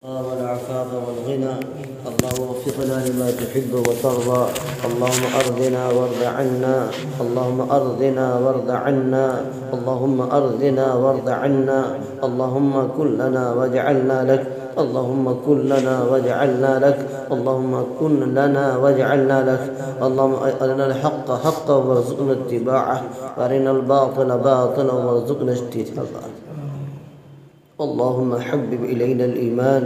والعفاف والغنى. اللهم وفقنا لما تحب وترضى. اللهم أرضنا وارض عنا. اللهم أرضنا وارض عنا. اللهم أرضنا وارض عنا. اللهم كن لنا واجعلنا لك. اللهم كن لنا واجعلنا لك. اللهم كن لنا واجعلنا لك. اللهم أرنا الحق حقا وارزقنا اتباعه، وأرنا الباطل باطلا وارزقنا اجتنابه. اللهم حبب إلينا الإيمان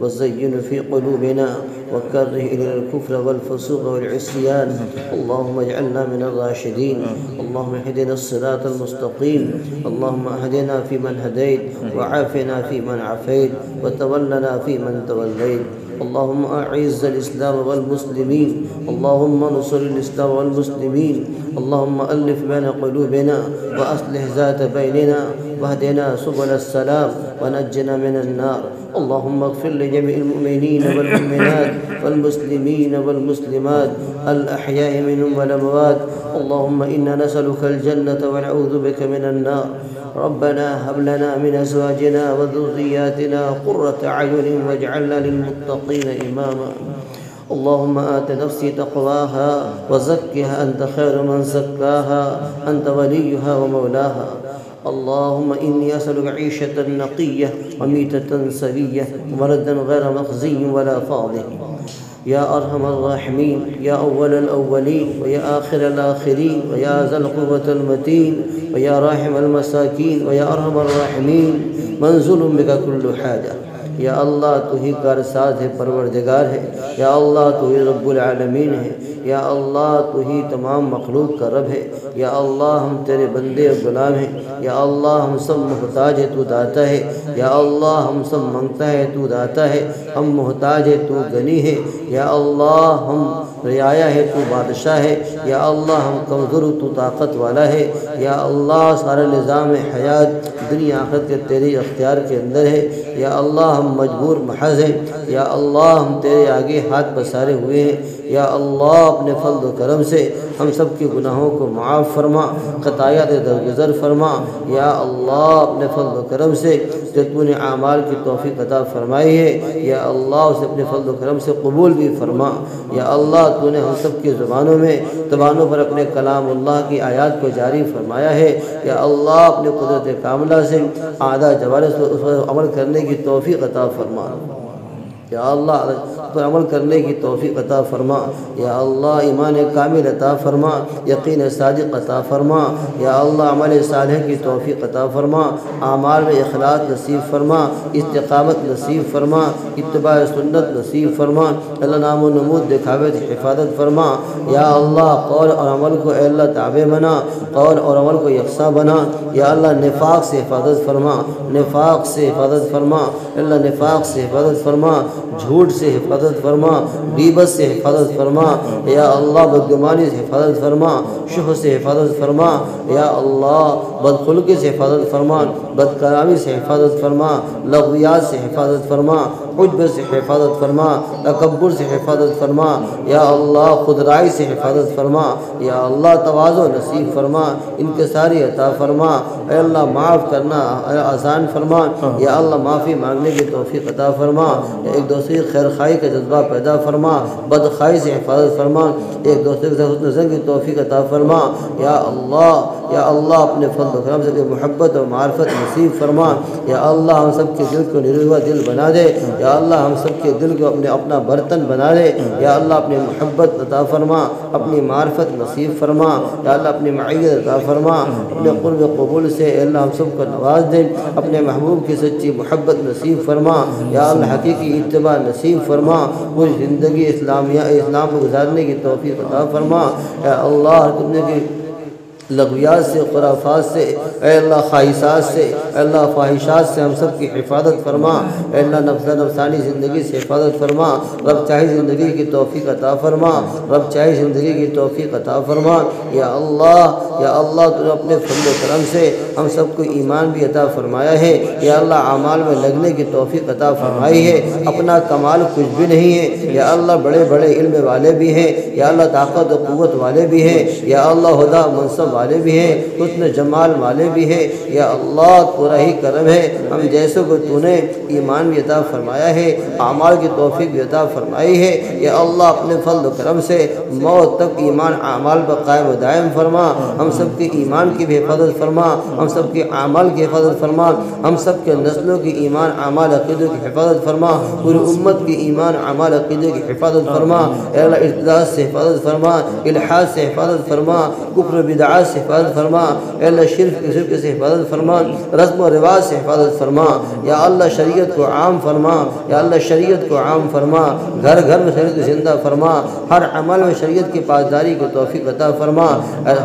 وزينه في قلوبنا وكره إلينا الكفر والفسوق والعصيان. اللهم اجعلنا من الراشدين. اللهم اهدنا الصراط المستقيم. اللهم اهدنا فيمن هديت، وعافنا فيمن عافيت، وتولنا فيمن توليت. اللهم أعز الإسلام والمسلمين. اللهم انصر الإسلام والمسلمين. اللهم ألف بين قلوبنا وأصلح ذات بيننا، واهدنا سبل السلام، ونجنا من النار. اللهم اغفر لجميع المؤمنين والمؤمنات والمسلمين والمسلمات الأحياء منهم والأموات. اللهم إنا نسألك الجنة ونعوذ بك من النار. ربنا هب لنا من أزواجنا وذرياتنا قرة أعين واجعلنا للمتقين إماما. اللهم آت نفسي تقواها وزكها أنت خير من زكاها، أنت وليها ومولاها. اللهم إني أسألك عيشة نقية وميتة سوية ومردا غير مخزي ولا فاضح. يا أرحم الراحمين، يا أول الأولين ويا آخر الآخرين ويا ذا القوة المتين ويا راحم المساكين ويا أرحم الراحمين، منزل بك كل حاجة. یا اللہ تو ہی کارساز ہے، پروردگار ہے. یا اللہ تو ہی رب العالمین ہے. یا اللہ تو ہی تمام مخلوق کا رب ہے. یا اللہ ہم تیرے بندے اور غلام ہیں. یا اللہ ہم سب محتاج ہے، تو داتا ہے. یا اللہ ہم سب منگتا ہے، تو داتا ہے. ہم محتاج ہے، تو غنی ہے. یا اللہ ہم رعایا ہے، تو بادشاہ ہے. یا اللہ ہم کمزور، تو طاقت والا ہے. یا اللہ سارا نظام حیات دنیا آخرت کے تیرے اختیار کے اندر ہے. یا اللہ ہم مجبور محض ہیں. یا اللہ ہم تیرے آگے ہاتھ پسارے ہوئے ہیں. یا اللہ اپنے فضل و کرم سے ہم سب کے گناہوں کو معاف فرما، خطایات درگزر فرما. یا اللہ اپنے فضل و کرم سے جو تو نے اعمال کی توفیق عطا فرمائی ہے، یا اللہ اسے اپنے فضل و کرم سے قبول بھی فرما. یا اللہ تو نے ہم سب کی زبانوں میں زبانوں پر اپنے کلام اللہ کی آیات کو جاری فرمایا ہے. یا اللہ اپنے قدرت کاملہ سے اعداء جوارح سے اس پر عمل کرنے کی توفیق عطا فرما. یا اللہ پر عمل کرنے کی توفیق عطا فرما. یا اللہ ایمان کامل عطا فرما، یقین صادق عطا فرما. یا اللہ عمل صالح کی توفیق عطا فرما، اعمال میں اخلاص نصیب فرما، استقامت نصیب فرما، اتباع سنت نصیب فرما. اللہ نام و نمود دکھاوے سے حفاظت فرما. یا اللہ قول اور عمل کو اے اللہ تابع بنا، قول اور عمل کو یکساں بنا. یا اللہ نفاق سے حفاظت فرما، نفاق سے حفاظت فرما. اللہ نفاق سے حفاظت فرما، جھوٹ سے حفاظت فرما، غیبت سے حفاظت فرما. یا اللہ بدگمانی سے حفاظت فرما، شح سے حفاظت فرما. یا اللہ بدخلقی سے حفاظت فرما، بدکلامی سے حفاظت فرما، لغویات سے حفاظت فرما، عجب سے حفاظت فرما، تکبر سے حفاظت فرما. یا اللہ خودرائی سے حفاظت فرما. یا اللہ تواضع نصیب فرما، انکساری عطا فرما. اے اللہ معاف کرنا آسان فرما. یا اللہ معافی مانگنے کی توفیق عطا فرما. ایک دوسرے کی خیر خواہی کا جذبہ پیدا فرما، بدخواہی سے حفاظت فرما. ایک دوسرے کے ساتھ حسن زن کی توفیق عطا فرما. یا اللہ اپنے فضل و کرم سے محبت اور معرفت نصیب فرما. یا اللہ ہم سب کے دل کو نروا ہوا دل بنا دے. یا اللہ ہم سب کے دل کو اپنا برتن بنا دے. یا اللہ اپنی محبت عطا فرما، اپنی معرفت نصیب فرما. یا اللہ اپنی معیت عطا فرما، اپنے قرب قبول سے اے اللہ ہم سب کو نواز دے. اپنے محبوب کی سچی محبت نصیب فرما. یا اللہ حقیقی اتباع نصیب فرما. پوری زندگی اسلام کو گزارنے کی توفیق عطا فرما. اے اللہ تم نے کی لغویات سے، خرافات سے، اے اللہ خواہشات سے، اے اللہ فواہشات سے ہم سب کی حفاظت فرما. اے اللہ نفسانی زندگی سے حفاظت فرما. رب چاہی زندگی کی توفیق عطا فرما، رب چاہی زندگی کی توفیق عطا فرما. یا اللہ تو نے اپنے فضل و کرم سے ہم سب کو ایمان بھی عطا فرمایا ہے. یا اللہ اعمال میں لگنے کی توفیق عطا فرمائی ہے. اپنا کمال کچھ بھی نہیں ہے. یا اللہ بڑے بڑے علم والے بھی ہیں. یا اللہ طاقت و قوت والے بھی ہیں. یا اللہ ہدیٰ منصب والے بھی ہیں، حسن جمال والے بھی ہیں۔ یا اللہ تیرا ہی کرم ہے، ہم جیسوں کو تو نے ایمان بھی عطا فرمایا ہے، اعمال کی توفیق بھی عطا فرمائی ہے۔ یا اللہ اپنے فضل و کرم سے موت تک ایمان اعمال پر قائم و دائم فرما، ہم سب کے ایمان کی بھی حفاظت فرما، ہم سب کے اعمال کی حفاظت فرما، ہم سب کے نسلوں کی ایمان اعمال عقیدوں کی حفاظت فرما، پوری امت کی ایمان اعمال عقیدوں کی حفاظت فرما۔ اے اللہ ارتداد سے حفاظت فرما، الحاد سے حفاظت فرما، کفر و بدعات سے حفاظت فرما، اے اللہ شرک سے حفاظت فرما، رسم و رواج سے حفاظت فرما۔ یا اللہ شریعت کو عام فرما، یا اللہ شریعت کو عام فرما، گھر گھر میں شریعت کو زندہ فرما، ہر عمل میں شریعت کی پاسداری کو توفیق عطا فرما،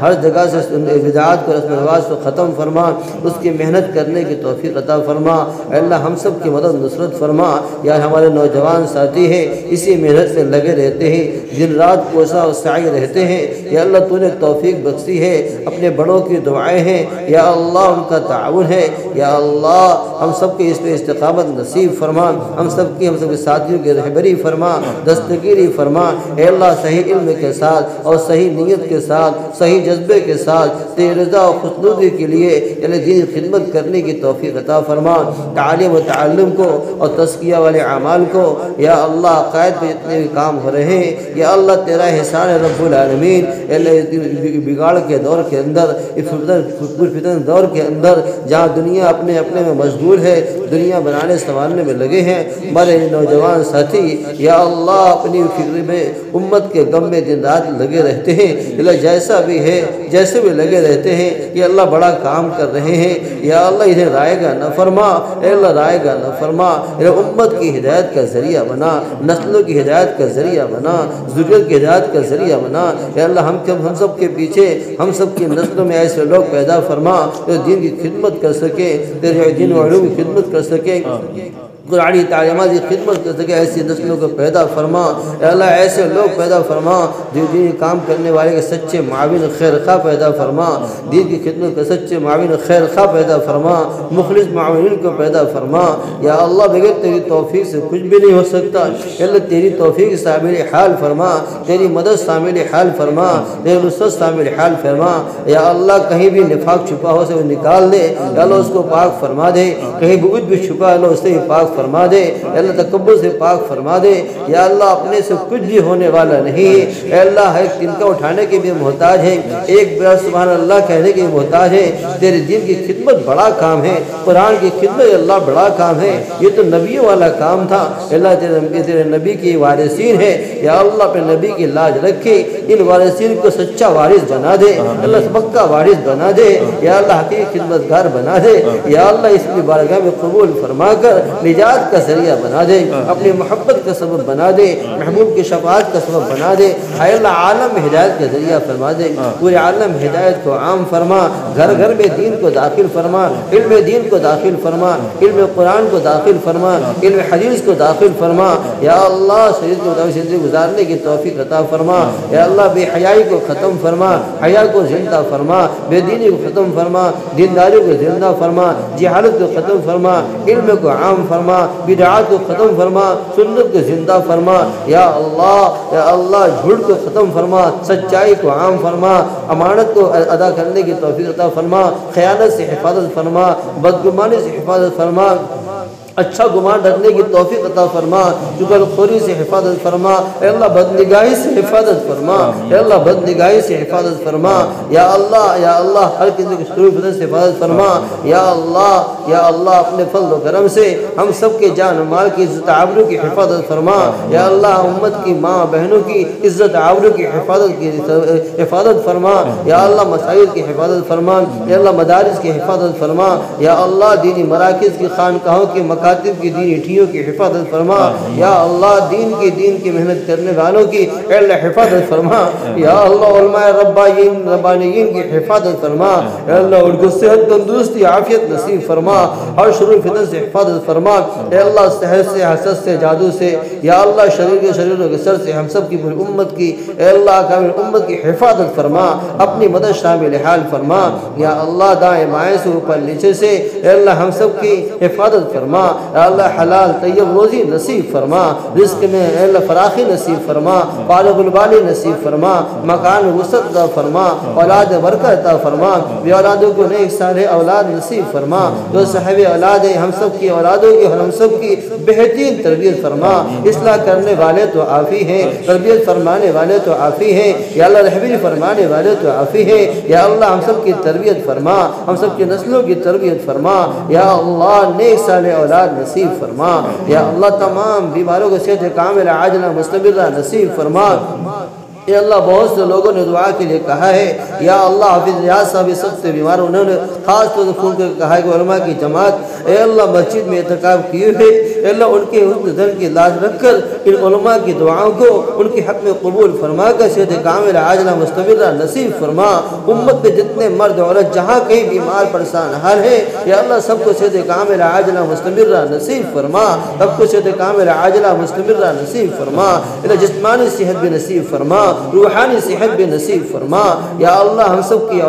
ہر جگہ سے بدعات کو رسم و رواج کو ختم فرما، اس کی محنت کرنے کی توفیق عطا فرما۔ اے اللہ ہم سب کی مدد نصرت فرما۔ یا ہمارے نوجوان ساتھی ہیں اسی محنت سے لگے رہتے ہیں، دن رات کوسا و سعی رہتے ہیں، یا اللہ تو نے توفیق بخشی ہے، اپنے بڑوں کی دعائیں ہیں، یا اللہ ان کا تعاون ہے، یا اللہ ہم سب کے اس پہ استقامت نصیب فرما، ہم سب کے ساتھیوں کی رہبری فرما، دستگیری فرما۔ اے اللہ صحیح علم کے ساتھ اور صحیح نیت کے ساتھ، صحیح جذبے کے ساتھ تیری رضا و خوشنودی کے لیے یعنی دین خدمت کرنے کی توفیق عطا فرما۔ تعلیم و تعلم کو اور تزکیہ والے اعمال کو یا اللہ عقائد پہ جتنے بھی کام ہو رہے ہیں یا اللہ تیرا احسان ہے رب العالمین۔ اے اللہ اس بگاڑ کے دور کے اندر، اس فتن دور کے اندر جہاں دنیا اپنے اپنے میں مشغول ہے، دنیا بنانے سنوارنے میں لگے ہیں، ہمارے نوجوان ساتھی یا اللہ اپنی فکر میں امت کے غم میں دن رات لگے رہتے ہیں، اللہ جیسا بھی ہے جیسے بھی لگے رہتے ہیں، یہ اللہ بڑا کام کر رہے ہیں، یا اللہ انہیں رائے گا نہ فرما، اے اللہ رائے گا نہ فرما، امت کی ہدایت کا ذریعہ بنا، نسلوں کی ہدایت کا ذریعہ بنا، ذریت کی ہدایت کا ذریعہ بنا۔ اے اللہ ہم سب کے پیچھے ہم سب کی نسلوں میں ایسے لوگ پیدا فرما جو دین کی خدمت کر سکے، تیرے دین و علوم کی خدمت کر سکے، قرآنی تعلیمات کی خدمت کر سکے، ایسی نسلوں کو پیدا فرما۔ اے اللہ ایسے لوگ پیدا فرما جو دین کام کرنے والے کے سچے معاون خیر خواہ پیدا فرما، دین کی خدمت کے سچے معاون خیر خواہ پیدا فرما، مخلص معاونین کو پیدا فرما۔ یا اللہ بغیر تیری توفیق سے کچھ بھی نہیں ہو سکتا، یا اللہ تیری توفیق شامل حال فرما، تیری مدد شامل حال فرما، تیری نصرت شامل حال فرما۔ یا اللہ کہیں بھی نفاق چھپا ہو سے وہ نکال دے، یا اللہ اس کو پاک فرما دے، کہیں بغض بھی چھپا ہے اللہ اس سے بھی پاک فرما دے، اے اللہ تکبر سے پاک فرما دے۔ یا اللہ اپنے سے کچھ بھی ہونے والا نہیں ہے، اے اللہ ایک تنکا اٹھانے کے بھی محتاج ہے، ایک بار سبحان اللہ کہنے کے بھی محتاج ہے۔ تیرے دین کی خدمت بڑا کام ہے، قرآن کی خدمت اللہ بڑا کام ہے، یہ تو نبیوں والا کام تھا۔ اللہ تیرے نبی کی وارثین ہے، یا اللہ اپنے نبی کی لاج رکھے، ان وارثین کو سچا وارث بنا دے، اللہ پکا وارث بنا دے، یا اللہ حقیقی خدمتگار بنا دے، یا اللہ اس کی بارگاہ میں قبول فرما کر نجات کا ذریعہ بنا دے، اپنی محبت کا سبب بنا دے، محبوب کی شفاعت کا سبب بنا دے۔ اے اللہ عالم میں ہدایت کا ذریعہ فرما دے، پورے عالم ہدایت کو عام فرما، گھر گھر میں دین کو داخل فرما، علم دین کو داخل فرما، علم قرآن کو داخل فرما، علم حدیث کو داخل فرما۔ یا اللہ شریعت کے مطابق زندگی گزارنے کی توفیق عطا فرما۔ یا اللہ بے حیائی کو ختم فرما، حیا کو زندہ فرما، بے دینی کو ختم فرما، دینداری کو زندہ فرما، جہالت کو ختم فرما، علم کو عام فرما، بدعات کو ختم فرما، سنت کو زندہ فرما۔ یا اللہ جھوٹ کو ختم فرما، سچائی کو عام فرما، امانت کو ادا کرنے کی توفیق عطا فرما، خیانت سے حفاظت فرما، بدگمانی سے حفاظت فرما، اچھا گمان رکھنے کی توفیق عطا فرما، چغل خوری سے حفاظت فرما، اے اللہ بدنگاہی سے حفاظت فرما، اے اللہ بدنگاہی سے حفاظت فرما۔ یا اللہ ہر قسم کی شرور فتن سے حفاظت فرما۔ یا اللہ اپنے فضل و کرم سے ہم سب کے جان و مال کی عزت آبرو کی حفاظت فرما۔ یا اللہ امت کی ماں بہنوں کی عزت آبرو کی حفاظت فرما۔ یا اللہ مساجد کی حفاظت فرما، یا اللہ مدارس کی حفاظت فرما۔ یا اللہ دینی مراکز کی خانقاہوں کی مکاتب کی دینی ٹھیوں کی حفاظت فرما۔ یا اللہ دین کی محنت کرنے والوں کی اے اللہ حفاظت فرما۔ یا اللہ علماء ربانیین کی حفاظت فرما۔ یا اللہ ان کو صحت تندرستی عافیت نصیب فرما، ہر شرور فتن سے حفاظت فرما۔ اے اللہ سحر سے حسد سے جادو سے یا اللہ شریروں کے سر سے ہم سب کی پوری امت کی اے اللہ کامل امت کی حفاظت فرما، اپنی مدد شامل حال فرما۔ یا اللہ دائیں بائیں سے اوپر نیچے سے اے اللہ ہم سب کی حفاظت فرما۔ اے اللہ حلال طیب روزی نصیب فرما، رزق میں اے اللہ فراخی نصیب فرما، بالغ البالی نصیب فرما، مکان وسعت عطا فرما، اولاد برکت عطا فرما، بے اولادوں کو نیک صالح اولاد نصیب فرما، جو صاحب اولاد ہے ہم سب کی اولادوں کی اور ہم سب کی بہترین تربیت فرما، اصلاح کرنے والے تو عافی ہیں، تربیت فرمانے والے تو عافی ہیں، یا اللہ رہبری فرمانے والے تو عافی ہیں، یا اللہ ہم سب کی تربیت فرما، ہم سب کی نسلوں کی تربیت فرما، یا اللہ نیک صالح اولاد نصیب فرما، یا اللہ تمام بیماروں کو صحت کاملہ عاجلہ مستمرہ نصیب فرما۔ یا اللہ بہت سے لوگوں نے دعا کے لیے کہا ہے، یا اللہ حافظ ریاض صاحب سب سے بیمار، انہوں نے خاص طور سے فون کر کہا ہے کہ علماء کی جماعت اے اللہ مسجد میں اعتکاف کیے ہوئے، اے اللہ ان کے حسن دل کی لاج رکھ کر ان علماء کی دعاؤں کو ان کے حق میں قبول فرما کر صحت کاملہ عاجلہ مستمرہ نصیب فرما۔ امت میں جتنے مرد عورت جہاں کہیں بیمار پریشان حال ہے، یا اللہ سب کو صحت کاملہ عاجلہ مستمرہ نصیب فرما، سب کو صحت کاملہ عاجلہ مستمرہ نصیب فرما، جسمانی صحت بھی نصیب فرما، روحانی صحت بھی نصیب فرما، یا اللہ ہم سب کی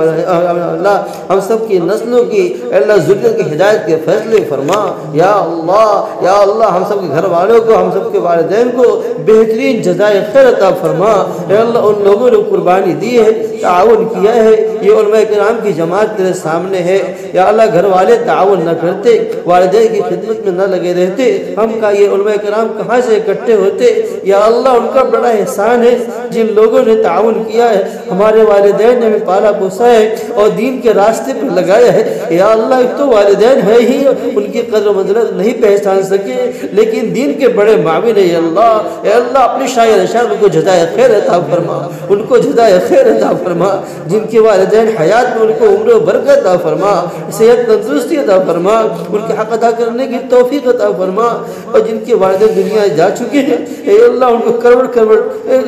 ہم سب کی نسلوں کی اللہ ذریت کی ہدایت کے فیصلے فرما، یا اللہ ہم سب کے گھر والوں کو ہم سب کے والدین کو بہترین جزائے خیر عطا فرما، یا اللہ ان لوگوں نے قربانی دی ہے، تعاون کیا ہے، یہ علماء کرام کی جماعت تیرے سامنے ہے، یا اللہ گھر والے تعاون نہ کرتے، والدین کی خدمت میں نہ لگے رہتے، ہم کا یہ علماء کرام کہاں سے اکٹھے ہوتے، یا اللہ ان کا بڑا احسان ہے جن لوگوں نے تعاون کیا ہے، ہمارے والدین نے ہمیں پالا پوسا ہے اور دین کے راستے پر لگایا ہے، یا اللہ ایک تو والدین ہے ہی ان کی قدر و منزلت نہیں پہچان سکے لیکن دین کے بڑے معاون ہے، یا اللہ اپنی شاعر اشار ان کو جزائے خیر عطا فرما، ان کو جزائے خیر عطا فرما، جن کے والدین حیات میں ان کو عمر و برکت عطا فرما، صحت تندرستی عطا فرما، ان کے حق ادا کرنے کی توفیق عطا فرما، اور جن کے والدین دنیا جا چکے ہیں اے اللہ ان کو کروڑ کروڑ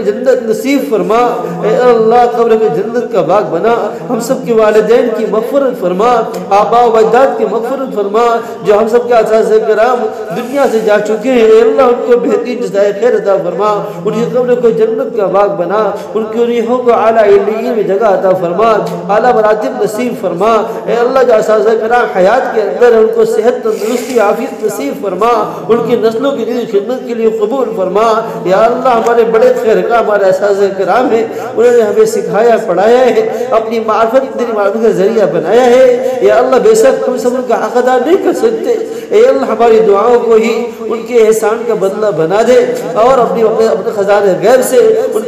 جنت نصیب فرما، اے اللہ قبر میں جنت کا باغ بنا، ہم سب کے والدین کی مغفرت فرما، آباء و اجداد کی مغفرت فرما، جو ہم سب کے اساتذہ کرام دنیا سے جا چکے ہیں اے اللہ ان کو بہترین جزائے خیر عطا فرما، ان کی قبر کو جنت کا باغ بنا، ان کی روحوں کو اعلیٰ علیین میں جگہ عطا فرما، اعلیٰ مراتب نصیب فرما، اے اللہ جو اساتذہ کرام حیات کے اندر ان کو صحت تندرستی عافیت نصیب فرما، ان کی نسلوں کی خدمت کے لیے قبول فرما، یا اللہ ہمارے بڑے خیرخواہ ہمارے اساتذہ کرام ہیں، انہوں نے ہمیں سکھایا پڑھایا ہے، اپنی معرفت تیری معرفت کا ذریعہ بنایا ہے، یا اللہ بے شک ہم سب ان کا حق ادا نہیں کر سکتے، اے اللہ ہماری دعاؤں کو ہی ان کے احسان کا بدلہ بنا دے اور اپنے خزانہ غیب سے ان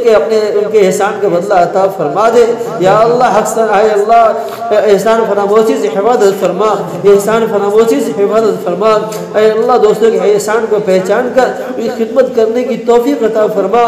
کے احسان کا بدلہ عطا فرما دے، یا اللہ حق اے اللہ احسان فراموشی سے حفاظت فرما، احسان فراموشی سے حفاظت فرما، اے اللہ دوستوں کے احسان کو پہچان کر ان کی خدمت کرنے کی توفیق عطا فرما،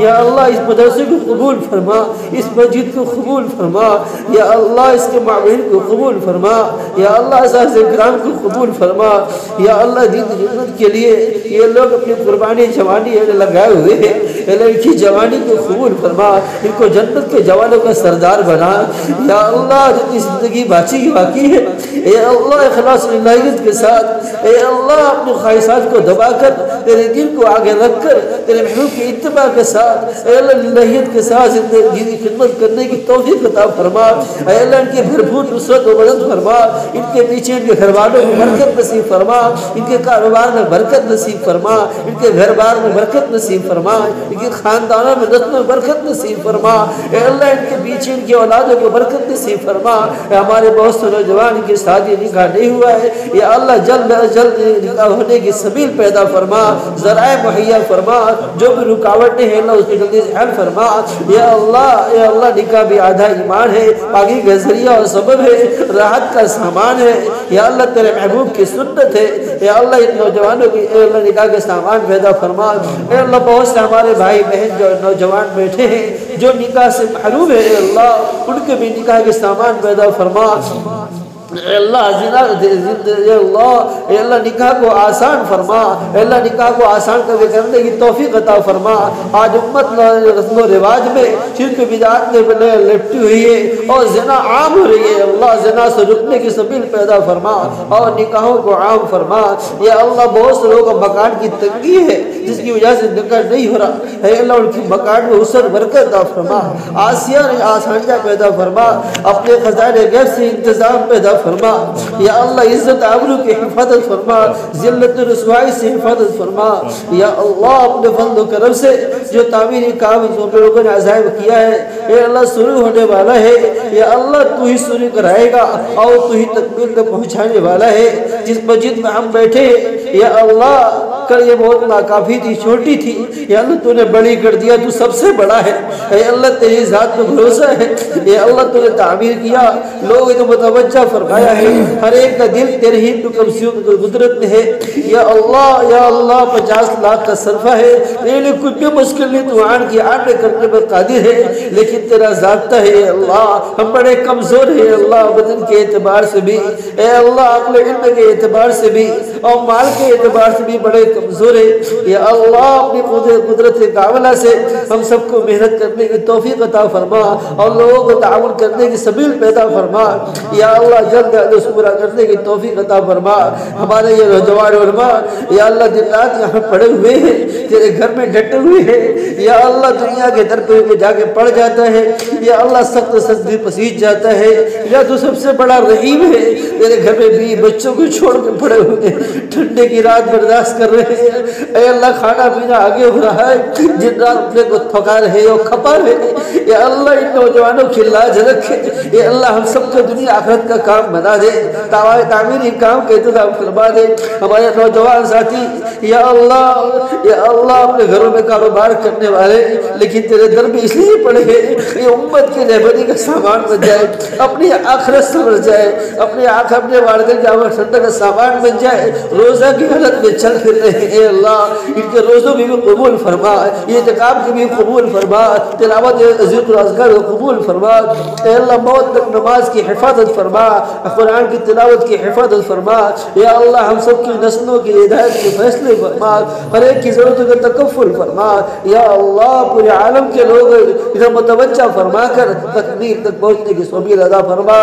یا اللہ اس مدرسے کو قبول فرما، اس مسجد کو قبول فرما، یا اللہ اس کے معاون کو قبول فرما، یا اللہ اساتذہ کرام کو قبول فرما، یا اللہ دین کی خدمت کے لیے یہ لوگ اپنی قربانی جوانی لگائے ہوئے ہیں، اللہ ان کی جوانی کو قبول فرما، ان کو جنت کے جوانوں کا سردار بنا، یا اللہ جتنی زندگی باقی ہے اے اللہ اخلاص اللہیت کے ساتھ اے اللہ اپنی خواہشات کو دبا کر تیرے دین کو آگے رکھ کر تیرے محبوب کی اتباع کے ساتھ اے اللہ اللہیت کے ساتھ زندگی کی خدمت کرنے کی توفیق عطا فرما، اے اللہ ان کی بھرپور نصرت و مدد فرما، ان کے پیچھے ان کے گھر والوں میں برکت نصیب فرما، ان کے کاروبار میں برکت نصیب فرما، ان کے گھر بار میں برکت نصیب فرما، ان کے خاندانوں میں نسل میں برکت نصیب فرما، اے اللہ ان کے پیچھے ان کی اولادوں کو برکت نصیب فرما، اے ہمارے بہت سے نوجوان ان کی شادی نکاح نہیں ہوا ہے، یا اللہ جلد از جلد نکاح ہونے کی سبیل پیدا فرما، ذرائع مہیا فرما، جو بھی رکاوٹیں ہیں اللہ اس کی جلدی سے حل فرما، یا اللہ نکاح بھی آدھا ایمان ہے، پاکی کا ذریعہ اور سبب ہے، راحت کا سامان ہے، یا اللہ تیرے محبوب کی سنت ہے، یا اللہ ان نوجوانوں کی اے اللہ نکاح کے سامان پیدا فرما، اے اللہ بہت سے ہمارے بھائی بہن جو نوجوان بیٹھے ہیں جو نکاح سے محروم ہے اے اللہ ان کے بھی نکاح کے سامان پیدا فرما، اے اللہ نکاح کو آسان فرما، اے اللہ نکاح کو آسان کرنے کی توفیق عطا فرما، آج امت رسم و رواج میں شرک بدعات میں لپٹی ہوئی ہے اور زنا عام ہو رہی ہے، اللہ زنا سے رکنے کی سبیل پیدا فرما اور نکاحوں کو عام فرما، یا اللہ بہت سے لوگوں کا مکان کی تنگی ہے جس کی وجہ سے نکاح نہیں ہو رہا، اے اللہ ان کی مکان میں وسعت برکت عطا فرما، آسانیاں پیدا فرما، اپنے خزانہ غیب سے انتظام پیدا فرما، یا اللہ عزت آبرو کی حفاظت فرما، ذلت رسوائی سے حفاظت فرما، یا اللہ اپنے فضل و کرم سے جو تعمیری کام لوگوں نے عزائم کیا ہے اے اللہ شروع ہونے والا ہے، یا اللہ تو ہی شروع کرائے گا اور تو ہی تکمیل تک پہنچانے والا ہے۔ جس مسجد میں ہم بیٹھے یا اللہ کل یہ بہت ناکافی تھی، چھوٹی تھی، یا اللہ تو نے بڑی کر دیا، تو سب سے بڑا ہے، اے اللہ تیری ذات میں بھروسہ ہے، یا اللہ تو نے تعمیر کیا، لوگ تو متوجہ فرمایا ہے، ہر ایک کا دل تیرے ہی کمسیوں کی قدرت میں ہے، یا اللہ 50 لاکھ کا صرفہ ہے، میرے لیے کچھ بھی مشکل نہیں، تو آن کی آن میں کرنے پر قادر ہے، لیکن تیرا ذاتہ ہے اے اللہ، ہم بڑے کمزور ہیں اللہ، بدن کے اعتبار سے بھی اے اللہ، عقل علم کے اعتبار سے بھی اور مال کے اعتبار سے بھی بڑے کمزور ہے، یا اللہ اپنی قدرت کاملہ سے ہم سب کو محنت کرنے کی توفیق عطا فرما اور لوگوں کو تعاون کرنے کی سبیل پیدا فرما، یا اللہ جلد اس پورا کرنے کی توفیق عطا فرما۔ ہمارے یہ نوجوان علماء یا اللہ دن رات یہاں پڑے ہوئے ہیں، تیرے گھر میں ڈٹے ہوئے ہیں، یا اللہ دنیا کے در پہ جا کے پڑ جاتا ہے، یا اللہ سخت سختی پسیج جاتا ہے، یا تو سب سے بڑا رحیم ہے، تیرے گھر میں بھی بچوں کو چھوڑ کے پڑے ہوئے ہیں، ٹھنڈے کی رات برداشت کر رہے ہیں، اے اللہ کھانا پینا آگے ہو رہا ہے، جن رات اپنے کو تھکا رہے اور کھپا رہے، یا اللہ ان نوجوانوں کی لاج رکھے، یا اللہ ہم سب کو دنیا آخرت کا کام بنا دے، تعمیری کام کا انتظام فرما دے، ہمارے نوجوان ساتھی یا اللہ اپنے گھروں میں کاروبار کرنے والے لیکن تیرے در میں اس لیے پڑے ہیں یہ امت کی رہبری کا سامان بن جائے، اپنی آخرت سمجھ جائے، اپنے والدین کا ٹھنڈا کا سامان بن جائے، روزہ کی حالت میں چل پھر رہے ہیں، اے اللہ ان کے روزوں بھی قبول فرما، یہ اعتکاف کی بھی قبول فرما، تلاوت ذکر اذکار کو قبول فرما، اے اللہ موت تک نماز کی حفاظت فرما، قرآن کی تلاوت کی حفاظت فرما، یا اللہ ہم سب کی نسلوں کی ہدایت کے فیصلے فرما، ہر ایک کی ضرورتوں کا تکفل فرما، یا اللہ پورے عالم کے لوگ ادھر متوجہ فرما کر تکمیل تک پہنچنے کی سبیل ادا فرما۔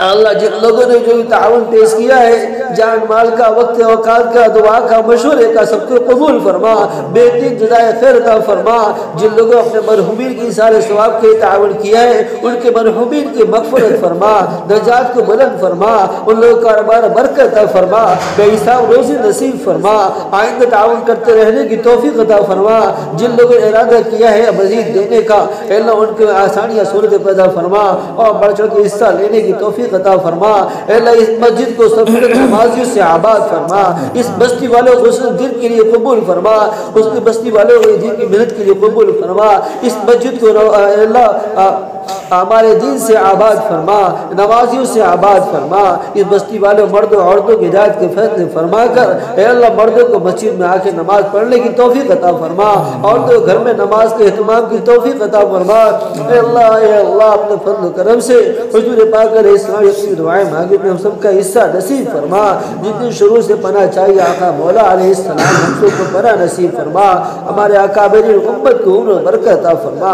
اللہ جن لوگوں نے جو تعاون پیش کیا ہے جان مال کا، وقت اوقات کا، دعا کا، مشورے کا، سب کو قبول فرما، بہترین جزائے خیر عطا فرما۔ جن لوگوں نے اپنے مرحومین کی سارے ثواب کے تعاون کیا ہے ان کے مرحومین کی مغفرت فرما، درجات کو بلند فرما، ان لوگوں کا کاروبار برکت عطا فرما، بے حساب روزی نصیب فرما، آئندہ تعاون کرتے رہنے کی توفیق عطا فرما۔ جن لوگوں نے ارادہ کیا ہے مزید دینے کا اے اللہ ان کے آسانیاں صورت پیدا فرما اور بڑھ چڑھ کے حصہ لینے کی توفیق عطا فرما۔ اے اللہ اس مسجد کو سب نمازیوں سے آباد فرما، اس بستی والوں کو حسن دل کے لیے قبول فرما، اس بستی والوں کو دین کی محنت کے لیے قبول فرما، اس مسجد کو اے اللہ ہمارے دین سے آباد فرما، نمازیوں سے آباد فرما، اس بستی والوں مردوں عورتوں کی ہدایت کے فیصلے فرما کر اے اللہ مردوں کو مسجد میں آ کے نماز پڑھنے کی توفیق عطا فرما، عورتوں گھر میں نماز کے اہتمام کی توفیق عطا فرما۔ اے اللہ اپنے فضل و کرم سے حضور پاک علیہ السلام کی دعائیں مانگے میں ہم سب کا حصہ نصیب فرما، جتنی شروع سے پناہ چاہیے آقا مولا علیہ السلام ہم سب کو پناہ نصیب فرما، ہمارے اکابرین امت کو عمر و برکت عطا فرما،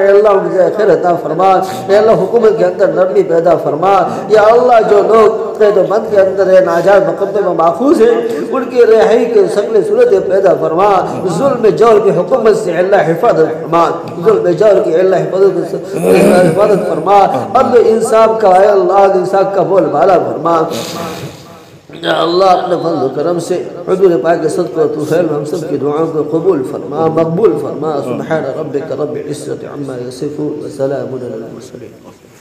اے اللہ ان کی خیر عطا فرما، اے اللہ حکومت کے اندر نرمی پیدا فرما، یا اللہ جو لوگ قید و بند کے اندر ہے ناجائز مقدمے میں محفوظ ہیں ان کی رہائی کے شکل صورت پیدا فرما، ظلم جور کی حکومت سے اللہ حفاظت فرما، ظلم جور کی اللہ حفاظت فرما، عدل انصاف کا اے اللہ انصاف کا بول بالا فرما۔ یا اللہ اپنے فضل و کرم سے حضور پاک کے صدقہ و طفیل ہم سب کی دعاؤں کو قبول فرما، مقبول فرما۔ سبحان ربک رب العزت عما یصفون وسلام علی المرسلین۔